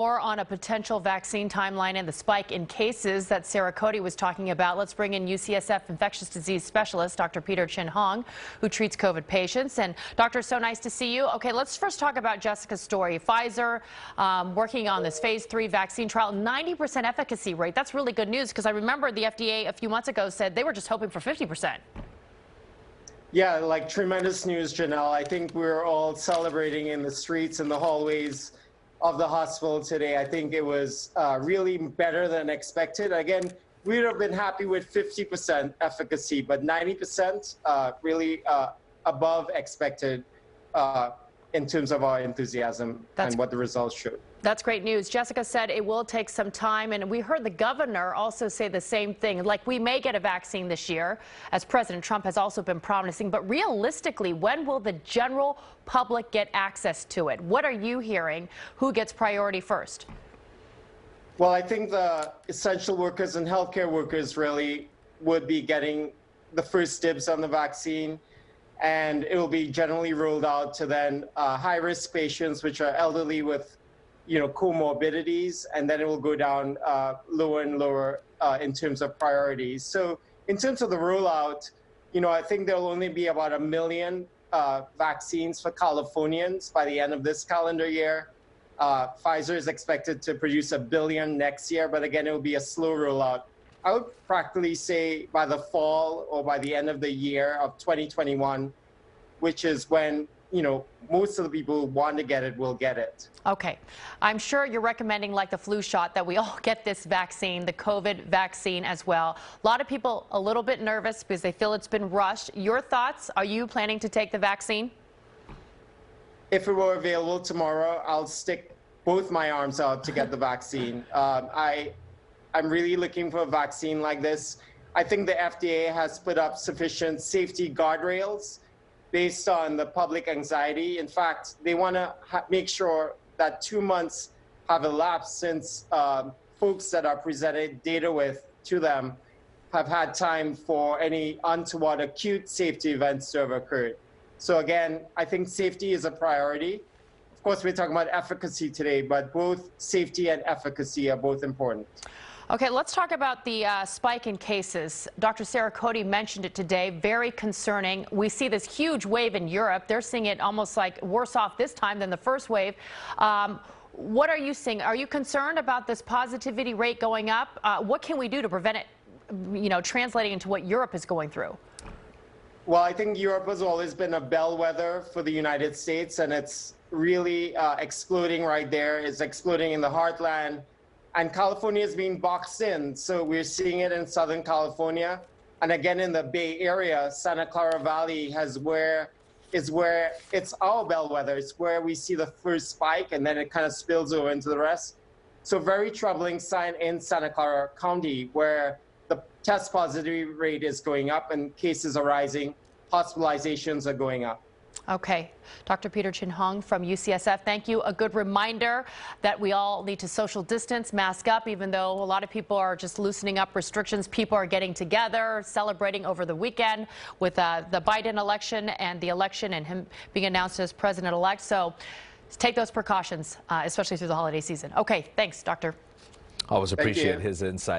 More on a potential vaccine timeline and the spike in cases that Sarah Cody was talking about. Let's bring in UCSF infectious disease specialist, Dr. Peter Chin Hong, who treats COVID patients. And doctor, so nice to see you. Okay, let's first talk about Jessica's story. Pfizer working on this phase 3 vaccine trial, 90% efficacy rate. That's really good news because I remember the FDA a few months ago said they were just hoping for 50%. Yeah, like tremendous news, Janelle. I think we're all celebrating in the streets and the hallways of the hospital today. I think it was really better than expected. Again, we would have been happy with 50% efficacy, but 90% really above expected in terms of our enthusiasm and what the results showed. That's great news. Jessica said it will take some time, and we heard the governor also say the same thing. Like, we may get a vaccine this year, as President Trump has also been promising, but realistically, when will the general public get access to it? What are you hearing? Who gets priority first? Well, I think the essential workers and healthcare workers really would be getting the first dibs on the vaccine, and it will be generally rolled out to then high-risk patients, which are elderly with comorbidities, and then it will go down lower and lower in terms of priorities. So in terms of the rollout, I think there'll only be about 1 million vaccines for Californians by the end of this calendar year. Pfizer is expected to produce 1 billion next year, but again, it will be a slow rollout. I would practically say by the fall or by the end of the year of 2021, which is when most of the people who want to get it will get it. Okay. I'm sure you're recommending, like the flu shot, that we all get this vaccine, the COVID vaccine as well. A lot of people a little bit nervous because they feel it's been rushed. Your thoughts? Are you planning to take the vaccine? If it were available tomorrow, I'll stick both my arms out to get the vaccine. I'm really looking for a vaccine like this. I think the FDA has put up sufficient safety guardrails based on the public anxiety. In fact, they want to make sure that 2 months have elapsed since folks that are presented data with to them have had time for any untoward acute safety events to have occurred. So again, I think safety is a priority. Of course, we're talking about efficacy today, but both safety and efficacy are both important. Okay, let's talk about the spike in cases. Dr. Sarah Cody mentioned it today. Very concerning. We see this huge wave in Europe. They're seeing it almost like worse off this time than the first wave. What are you seeing? Are you concerned about this positivity rate going up? What can we do to prevent it, translating into what Europe is going through? Well, I think Europe has always been a bellwether for the United States, and it's really exploding right there. It's exploding in the heartland. And California is being boxed in, so we're seeing it in Southern California. And again, in the Bay Area, Santa Clara Valley is where it's our bellwether. It's where we see the first spike, and then it kind of spills over into the rest. So very troubling sign in Santa Clara County, where the test positivity rate is going up and cases are rising, hospitalizations are going up. Okay. Dr. Peter Chin Hong from UCSF, thank you. A good reminder that we all need to social distance, mask up, even though a lot of people are just loosening up restrictions. People are getting together, celebrating over the weekend with the Biden election and the election and him being announced as president-elect. So take those precautions, especially through the holiday season. Okay, thanks, Doctor. Always appreciate his insight.